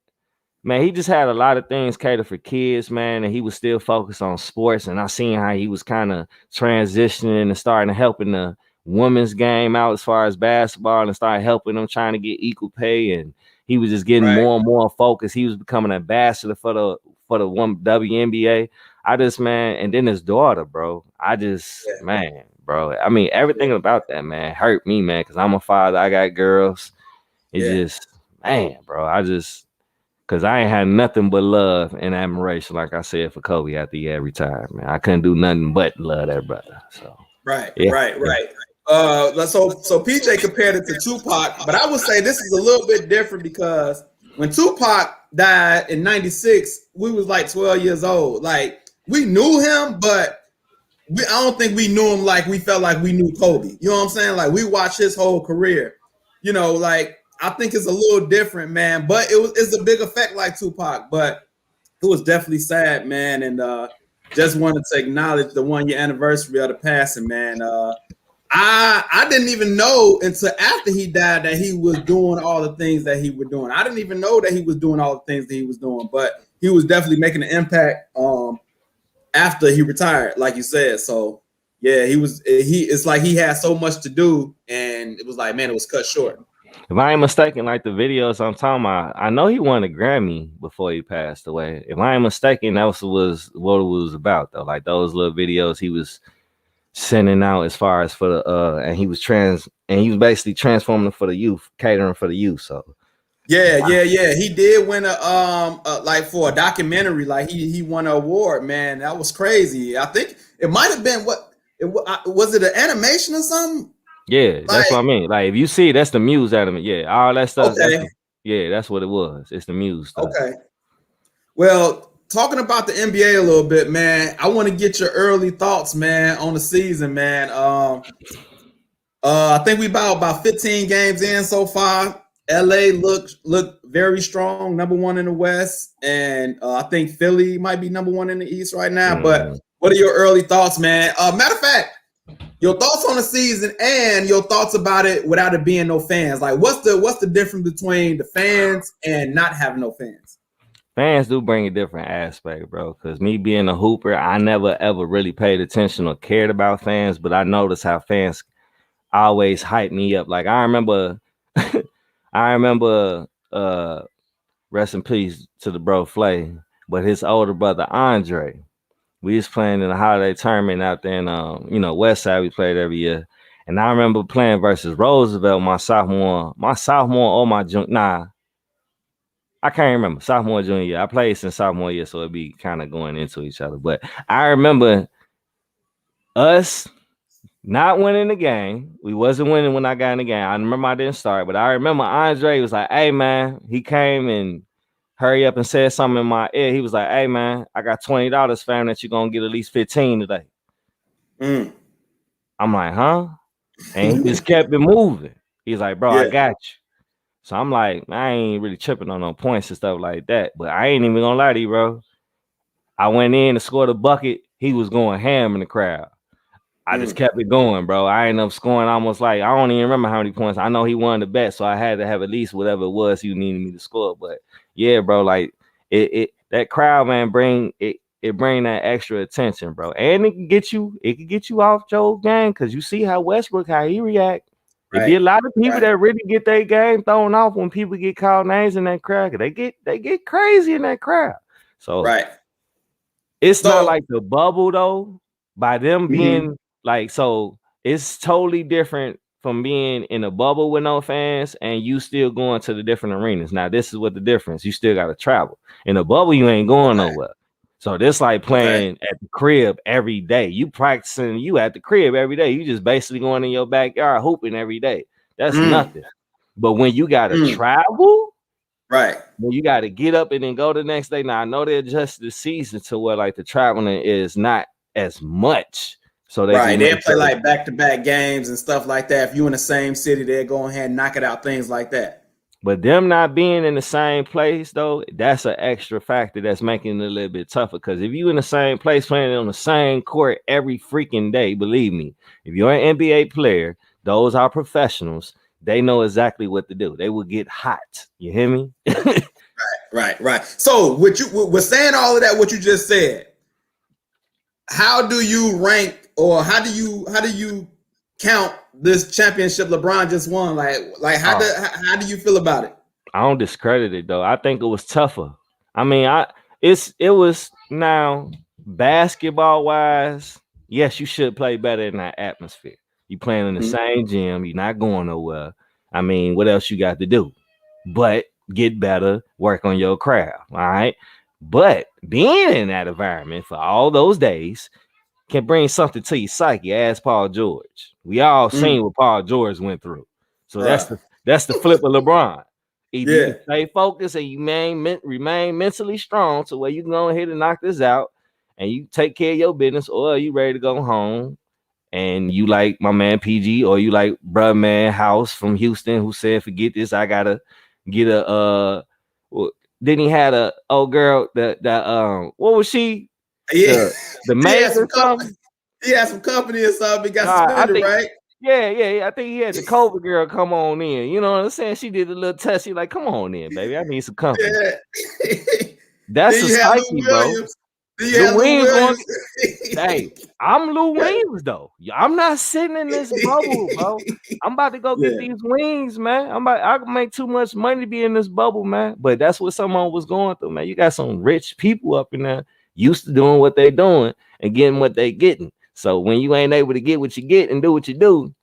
man, he just had a lot of things catered for kids, man, and he was still focused on sports. And I seen how he was kind of transitioning and starting to helping the women's game out as far as basketball and started helping them trying to get equal pay. And he was just getting more and more focused. He was becoming an ambassador for the WNBA. And then his daughter, bro. Man, bro. I mean, everything about that, man, hurt me, man, because I'm a father. I got girls. Man, bro. Because I ain't had nothing but love and admiration, like I said, for Kobe after he had retired, man. I couldn't do nothing but love that brother. So Right. So PJ compared it to Tupac, but I would say this is a little bit different because when Tupac died in 96, we was like 12 years old. Like, we knew him, but I don't think we knew him like we felt like we knew Kobe. You know what I'm saying? Like, we watched his whole career. you know, like I think it's a little different, man. But it's a big effect like Tupac, but it was definitely sad, man. And just wanted to acknowledge the 1 year anniversary of the passing, man. I didn't even know until after he died that he was doing all the things that he was doing. I didn't even know that he was doing all the things that he was doing, but he was definitely making an impact after he retired, like you said. So yeah, it's like he had so much to do, and it was like, man, it was cut short. If I ain't mistaken, like the videos I'm talking about, I know he won a Grammy before he passed away. If I ain't mistaken, that was what it was about, though. Like those little videos he was sending out as far as for the and he was basically transforming for the youth, catering for the youth. So yeah. He did win a like for a documentary, like he won an award, man. That was crazy. I think it might have been was it an animation or something? Yeah, that's what I mean. Like if you see, that's the Muse element. Yeah, all that stuff. Okay. That's what it was. It's the Muse stuff. Okay. Well, talking about the NBA a little bit, man, I want to get your early thoughts, man, on the season, man. I think we about 15 games in so far. LA look very strong, number one in the West, and I think Philly might be number one in the East right now. But what are your early thoughts, man? Matter of fact, your thoughts on the season and your thoughts about it without it being no fans. Like, what's the difference between the fans and not having no fans? Fans do bring a different aspect, bro. Because me being a hooper, I never ever really paid attention or cared about fans, but I noticed how fans always hype me up. Like I remember, rest in peace to the bro Flay, but his older brother Andre. We was playing in the holiday tournament out there in West Side. We played every year. And I remember playing versus Roosevelt my sophomore or my junior. Nah, I can't remember. Sophomore, junior year. I played since sophomore year, so it'd be kind of going into each other. But I remember us not winning the game. We wasn't winning when I got in the game. I remember I didn't start, but I remember Andre was like, hey, man, he came and hurry up and said something in my ear. He was like, hey, man, I got $20, fam, that you're going to get at least 15 today. I'm like, huh? And he just kept it moving. He's like, bro, I got you. So I'm like, I ain't really tripping on no points and stuff like that. But I ain't even going to lie to you, bro. I went in to score the bucket. He was going ham in the crowd. I just kept it going, bro. I ended up scoring almost like, I don't even remember how many points. I know he won the bet, so I had to have at least whatever it was he needed me to score. But yeah, bro, like that crowd, man, bring that extra attention, bro. And it can get you off your game because you see how Westbrook, how he react. Right. It be a lot of people that really get their game thrown off when people get called names in that crowd. They get crazy in that crowd. So it's not like the bubble though. By them being like, so it's totally different from being in a bubble with no fans and you still going to the different arenas. Now, this is what the difference. You still got to travel. In a bubble, you ain't going nowhere. So this like playing at the crib every day. You practicing, you at the crib every day. You just basically going in your backyard hooping every day. That's nothing. But when you got to travel, when you got to get up and then go the next day. Now, I know they adjusted the season to where like the traveling is not as much. So they play like back-to-back games and stuff like that. If you're in the same city, they'll go ahead and knock it out, things like that. But them not being in the same place, though, that's an extra factor that's making it a little bit tougher. Because if you in the same place playing on the same court every freaking day, believe me, if you're an NBA player, those are professionals. They know exactly what to do. They will get hot. You hear me? Right. So with saying all of that, what you just said, how do you rank or how do you count this championship LeBron just won? Like how do you feel about it? I don't discredit it though. I think it was tougher. I mean, it was now basketball wise. Yes, you should play better in that atmosphere. You playing in the same gym. You're not going nowhere. I mean, what else you got to do? But get better, work on your craft. All right. But being in that environment for all those days can bring something to your psyche. Ask Paul George. We all seen what Paul George went through. So that's the flip of LeBron. Either you stay focused and you remain mentally strong to where you can go ahead and knock this out and you take care of your business, or you ready to go home and you like my man PG, or you like bruh man House from Houston, who said, "Forget this, I gotta get a then he had a old girl that what was she? Yeah, the maid or something. He had some company or something. He got suspended, right? Yeah. I think he had the COVID girl come on in. You know what I'm saying? She did a little test. She like, come on in, baby. I need some company. Yeah. That's a psyche, bro. Lou Williams. Hey, I'm Lou Williams though. I'm not sitting in this bubble, bro. I'm about to go get these wings, man. I can make too much money to be in this bubble, man. But that's what someone was going through, man. You got some rich people up in there used to doing what they doing and getting what they getting. So when you ain't able to get what you get and do what you do,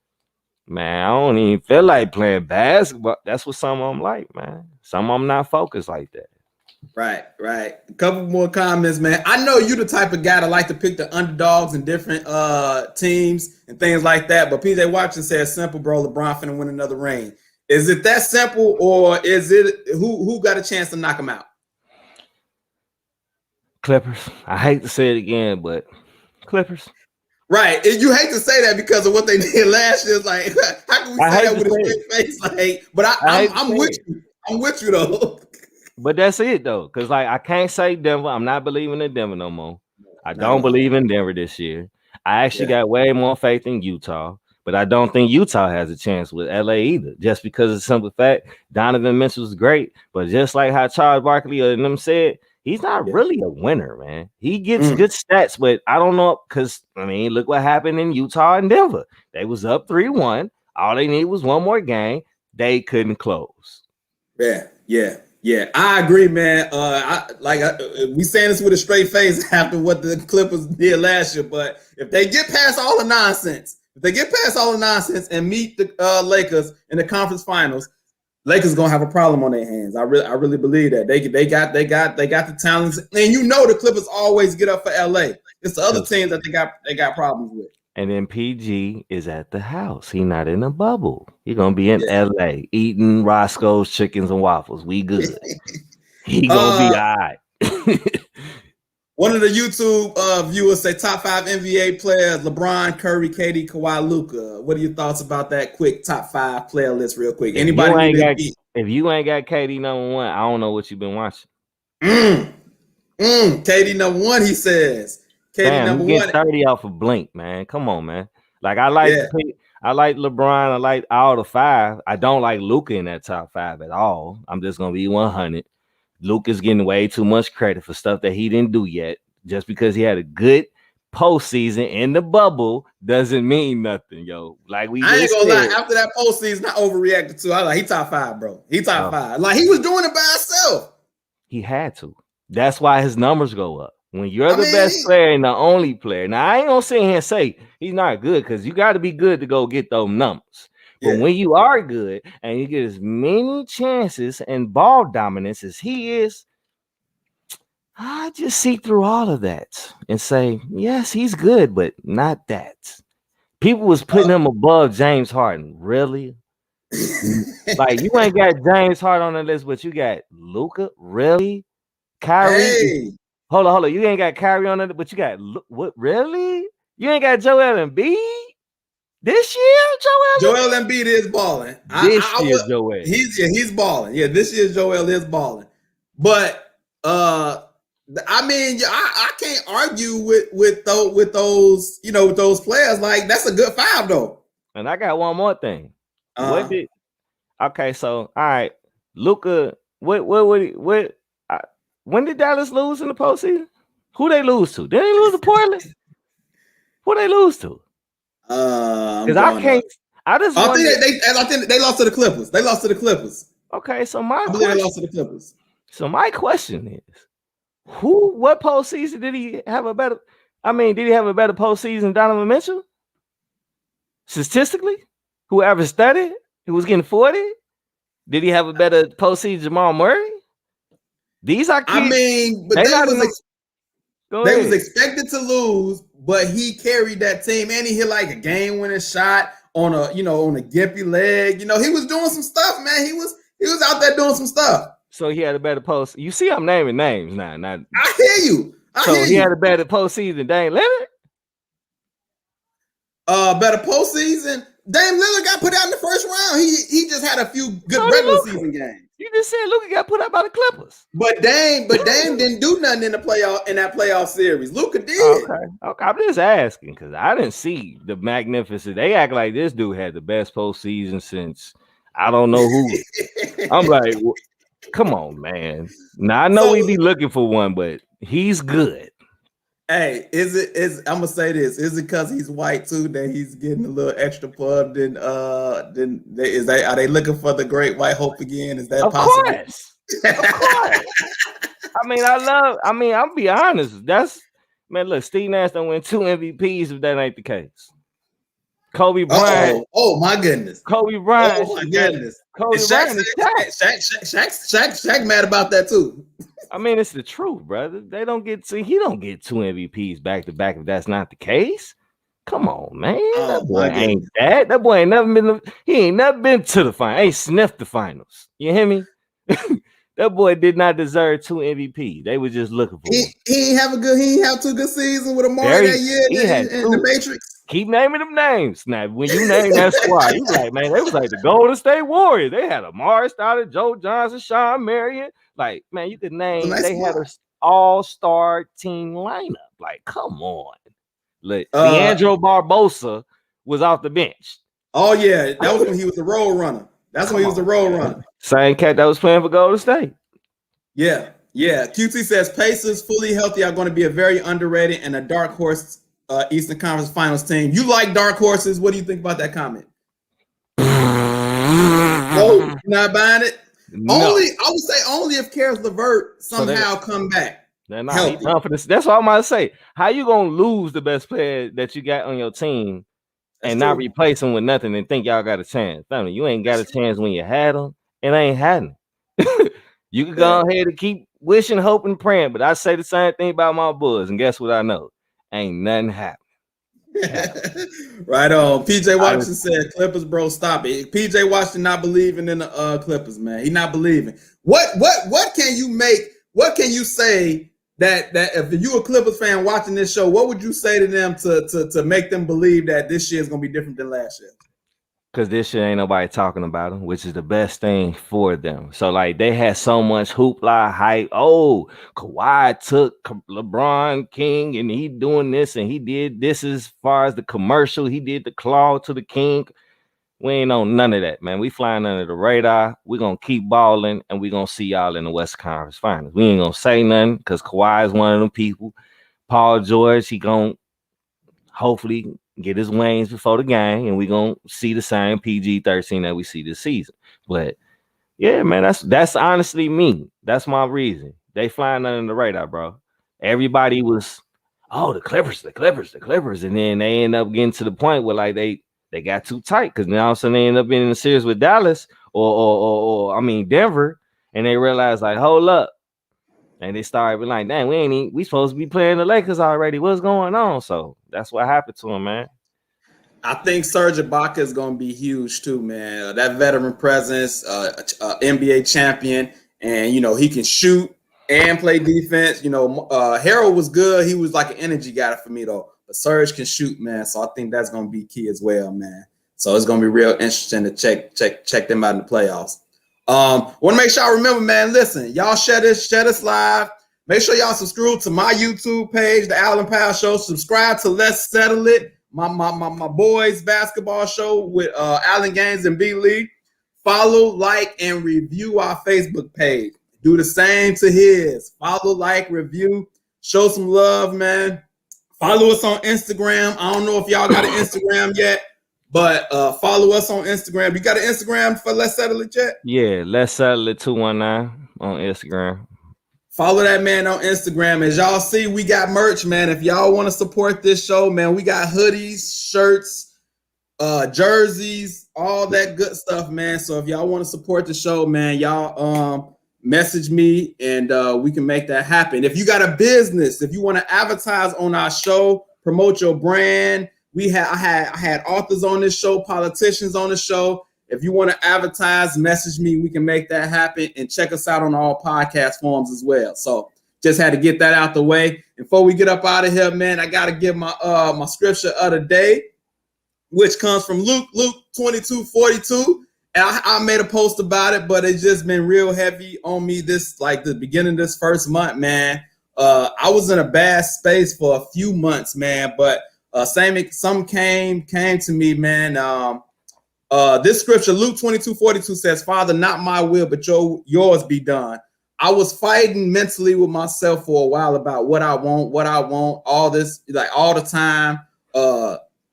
man, I don't even feel like playing basketball. That's what some of them like, man. Some of them not focused like that. Right. A couple more comments, man. I know you the type of guy that like to pick the underdogs in different teams and things like that. But PJ Watson says, "Simple, bro. LeBron finna win another ring." Is it that simple, or is it who got a chance to knock him out? Clippers. I hate to say it again, but Clippers. Right. And you hate to say that because of what they did last year. It's like, how can we say that with a straight face? Like, but I'm with you. I'm with you though. But that's it though, because like I can't say Denver. I'm not believing in Denver no more. I don't believe in Denver this year. I actually got way more faith in Utah, but I don't think Utah has a chance with LA either. Just because of the simple fact Donovan Mitchell's great, but just like how Charles Barkley and them said, he's not really a winner, man. He gets good stats, but I don't know, because I mean, look what happened in Utah and Denver. They was up 3-1. All they need was one more game. They couldn't close. Yeah, I agree, man. We saying this with a straight face after what the Clippers did last year. But if they get past all the nonsense, and meet the Lakers in the conference finals, Lakers gonna have a problem on their hands. I really believe that they got the talents, and you know the Clippers always get up for LA. It's the other teams that they got problems with. And then PG is at the house. He not in a bubble. He gonna be in LA eating Roscoe's chickens and waffles. We good. He gonna be all right. One of the YouTube viewers say top 5 NBA players: LeBron, Curry, KD, Kawhi, Luka. What are your thoughts about that quick top 5 player list, real quick? If you ain't got KD number 1, I don't know what you've been watching. KD number 1, he says. KD number 1. 30 off of Blink, man. Come on, man. Like I like LeBron. I like all the 5. I don't like Luka in that top 5 at all. I'm just gonna be 100. Luka's getting way too much credit for stuff that he didn't do yet. Just because he had a good postseason in the bubble doesn't mean nothing, yo. Like I ain't gonna lie. After that postseason, I overreacted to. I like he top 5, bro. He top 5. Like he was doing it by himself. He had to. That's why his numbers go up. When you're the best player and the only player. Now, I ain't gonna sit here and say he's not good, because you got to be good to go get those numbers. But when you are good and you get as many chances and ball dominance as he is, I just see through all of that and say, yes, he's good, but not that. People was putting him above James Harden. Really? Like, you ain't got James Harden on the list, but you got Luka? Really? Kyrie? Hey. Hold on. You ain't got Kyrie on it, but you got what? Really? You ain't got Joel Embiid this year? Joel Embiid is balling. Joel. He's balling. Yeah, this year Joel is balling. But I mean, I can't argue with those players. Like that's a good 5 though. And I got one more thing. Okay, so all right, Luka. When did Dallas lose in the postseason? Who they lose to? Did they lose to Portland? Who they lose to? Because I can't. I think they lost to the Clippers. They lost to the Clippers. Okay, so they lost to the Clippers. So my question is, what postseason did he have a better? I mean, did he have a better postseason than Donovan Mitchell? Statistically, who averaged 30, who was getting 40? Did he have a better postseason than Jamal Murray? These are kids. I mean, but they was expected to lose, but he carried that team, and he hit like a game-winning shot on a gimpy leg. You know, he was doing some stuff, man. He was out there doing some stuff. So he had a better post. You see, I'm naming names now. I hear you. He had a better postseason than Dame Lillard. better postseason. Dame Lillard got put out in the first round. He just had a few good regular season games. You just said Luka got put out by the Clippers. But Dame didn't do nothing in that playoff series. Luka did. Okay. I'm just asking because I didn't see the magnificent. They act like this dude had the best postseason since I don't know who. I'm like, come on, man. Now I know we be looking for one, but he's good. Hey, I'm gonna say this. Is it because he's white too that he's getting a little extra pub are they looking for the great white hope again? Is that possible? Of course. I'll be honest. Look, Steve Nash done win 2 MVPs if that ain't the case. Kobe Bryant. Oh my goodness. Kobe Bryant. Oh my goodness. Kobe Bryant is Shaq mad about that too. I mean, it's the truth, brother. He don't get 2 MVPs back to back if that's not the case. Come on, man. That boy ain't that. That boy ain't never been. He ain't never been to the final. Ain't sniffed the finals. You hear me? That boy did not deserve 2 MVP. They were just looking for him. He ain't have 2 good seasons with Amari that year in the Matrix. Keep naming them names. Now, when you name that squad, you like, man, they was like the Golden State Warriors. They had Amari Stoudemire, Joe Johnson, Sean Marion. Like, man, you could name. They had an all-star team lineup. Like, come on. Look, Leandro Barbosa was off the bench. Oh yeah, that was when he was the role runner. That's when he was the role runner. Same cat that was playing for Golden State. Yeah. QT says Pacers fully healthy are going to be a very underrated and a dark horse Eastern Conference Finals team. You like dark horses? What do you think about that comment? Oh, you're not buying it? No. I would say only if Karis LeVert somehow come back. They're not confident. That's what I'm about to say. How you gonna lose the best player that you got on your team and not replace him with nothing and think y'all got a chance? Family, you ain't got a chance when you had him. It ain't happening. You can go ahead and keep wishing, hoping, praying, but I say the same thing about my Bulls, and guess what I know? Ain't nothing happening. Right on. PJ Washington said, Clippers, bro, stop it. PJ Washington not believing in the Clippers, man. He not believing. What can you make? What can you say that if you a Clippers fan watching this show, what would you say to them to make them believe that this year is gonna be different than last year? Because this shit ain't nobody talking about them, which is the best thing for them. So, like, they had so much hoopla, hype. Oh, Kawhi took LeBron King, and he doing this, and he did this as far as the commercial. He did the claw to the king. We ain't on none of that, man. We flying under the radar. We're going to keep balling, and we're going to see y'all in the West Conference Finals. We ain't going to say nothing because Kawhi is one of them people. Paul George, he going to hopefully get his wings before the game, and we're gonna see the same PG-13 that we see this season. But yeah, man, that's honestly me. That's my reason. They flying under the radar, bro. Everybody was, the Clippers, and then they end up getting to the point where like they got too tight because now all of a sudden they end up being in a series with Dallas or Denver, and they realize like, hold up. And they started being like, dang, we supposed to be playing the Lakers already. What's going on? So that's what happened to him, man. I think Serge Ibaka is going to be huge too, man. That veteran presence, NBA champion, and, he can shoot and play defense. Harold was good. He was like an energy guy for me, though. But Serge can shoot, man. So I think that's going to be key as well, man. So it's going to be real interesting to check them out in the playoffs. Want to make sure I remember, man, listen, y'all share this live. Make sure y'all subscribe to my YouTube page, The Allen Powell Show. Subscribe to Let's Settle It, my boys basketball show with Allen Gaines and B. Lee. Follow, like, and review our Facebook page. Do the same to his. Follow, like, review. Show some love, man. Follow us on Instagram. I don't know if y'all got an Instagram yet. But follow us on Instagram. You got an Instagram for Let's Settle It yet? Yeah, Let's Settle It 219 on Instagram. Follow that man on Instagram. As y'all see, we got merch, man. If y'all want to support this show, man, we got hoodies, shirts, jerseys, all that good stuff, man. So if y'all want to support the show, man, y'all message me and we can make that happen. If you got a business, if you want to advertise on our show, promote your brand. I had authors on this show, politicians on the show. If you want to advertise, message me. We can make that happen. And check us out on all podcast forms as well. So just had to get that out the way. Before we get up out of here, man, I got to give my scripture of the day. which comes from Luke 22:42. And I made a post about it, but it's just been real heavy on me this, like the beginning of this first month, man. I was in a bad space for a few months, man, but some came to me, man. This scripture, Luke 22:42 says, Father, not my will, but yours be done. I was fighting mentally with myself for a while about what I want, all this, like all the time.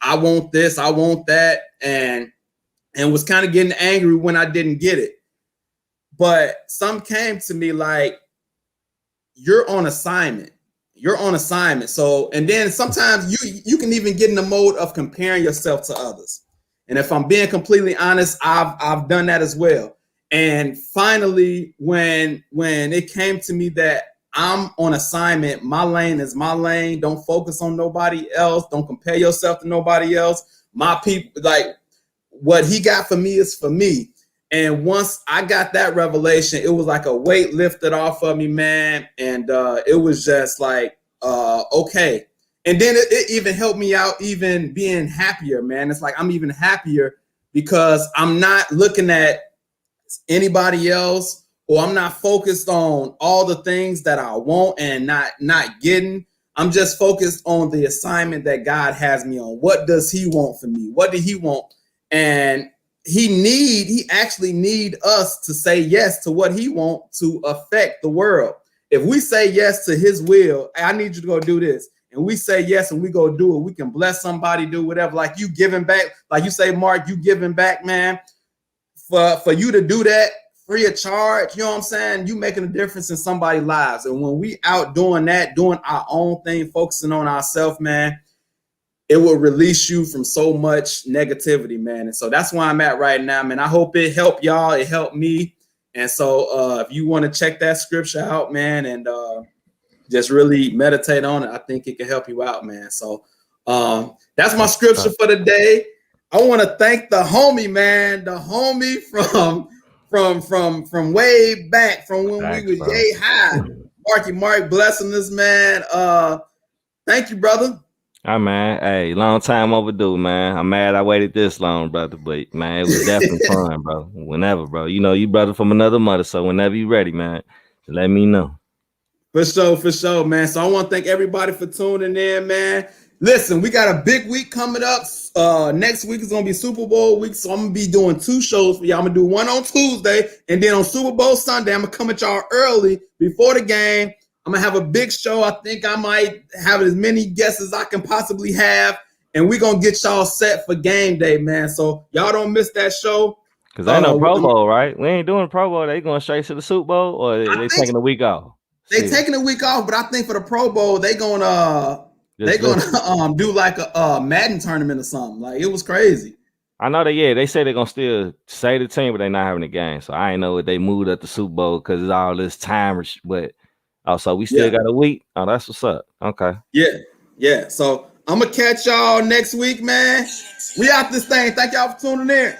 I want this, I want that, and was kind of getting angry when I didn't get it. But some came to me like, you're on assignment. So, and then sometimes you can even get in the mode of comparing yourself to others. And if I'm being completely honest, I've done that as well. And finally, when it came to me that I'm on assignment, my lane is my lane. Don't focus on nobody else. Don't compare yourself to nobody else. My people, like, what he got for me is for me. And once I got that revelation, it was like a weight lifted off of me, man. And it was just like, okay. And then it even helped me out, even being happier, man. It's like I'm even happier because I'm not looking at anybody else, or I'm not focused on all the things that I want and not getting. I'm just focused on the assignment that God has me on. What does he want from me? What did he want? And he actually need us to say yes to what he want to affect the world. If we say yes to his will, I need you to go do this. And we say yes and we go do it. We can bless somebody, do whatever. Like you giving back, like you say, Mark, you giving back, man. For you to do that free of charge, you know what I'm saying? You making a difference in somebody's lives. And when we out doing that, doing our own thing, focusing on ourselves, man, it will release you from so much negativity, man. And so that's where I'm at right now, man. I hope it helped y'all. It helped me. And so if you want to check that scripture out, man, and just really meditate on it, I think it can help you out, man. So that's my scripture for the day. I want to thank the homie, man, the homie from way back, from when we were yay high. Mark blessing us, man. Thank you, brother. All right, man. Hey, long time overdue, man. I'm mad I waited this long, brother, but man, it was definitely fun, bro. Whenever, bro. You know, you brother from another mother, so whenever you ready, man, just let me know. For sure, man. So I want to thank everybody for tuning in, man. Listen, we got a big week coming up. Next week is going to be Super Bowl week, so I'm going to be doing 2 shows for y'all. I'm going to do one on Tuesday, and then on Super Bowl Sunday, I'm going to come at y'all early before the game. I'm going to have a big show. I think I might have as many guests as I can possibly have, and we're going to get y'all set for game day, man. So y'all don't miss that show. Because ain't no Pro Bowl, right? We ain't doing Pro Bowl. They going straight to the Super Bowl, or they taking a week off? They taking a week off, but I think for the Pro Bowl, they going to do like a Madden tournament or something. Like, it was crazy. I know they say they're gonna still say the team, but they're not having a game. So I ain't know if they moved at the Super Bowl because it's all this time. But so we still got a week. Oh, that's what's up. Okay. Yeah. So I'm gonna catch y'all next week, man. We out this thing. Thank y'all for tuning in.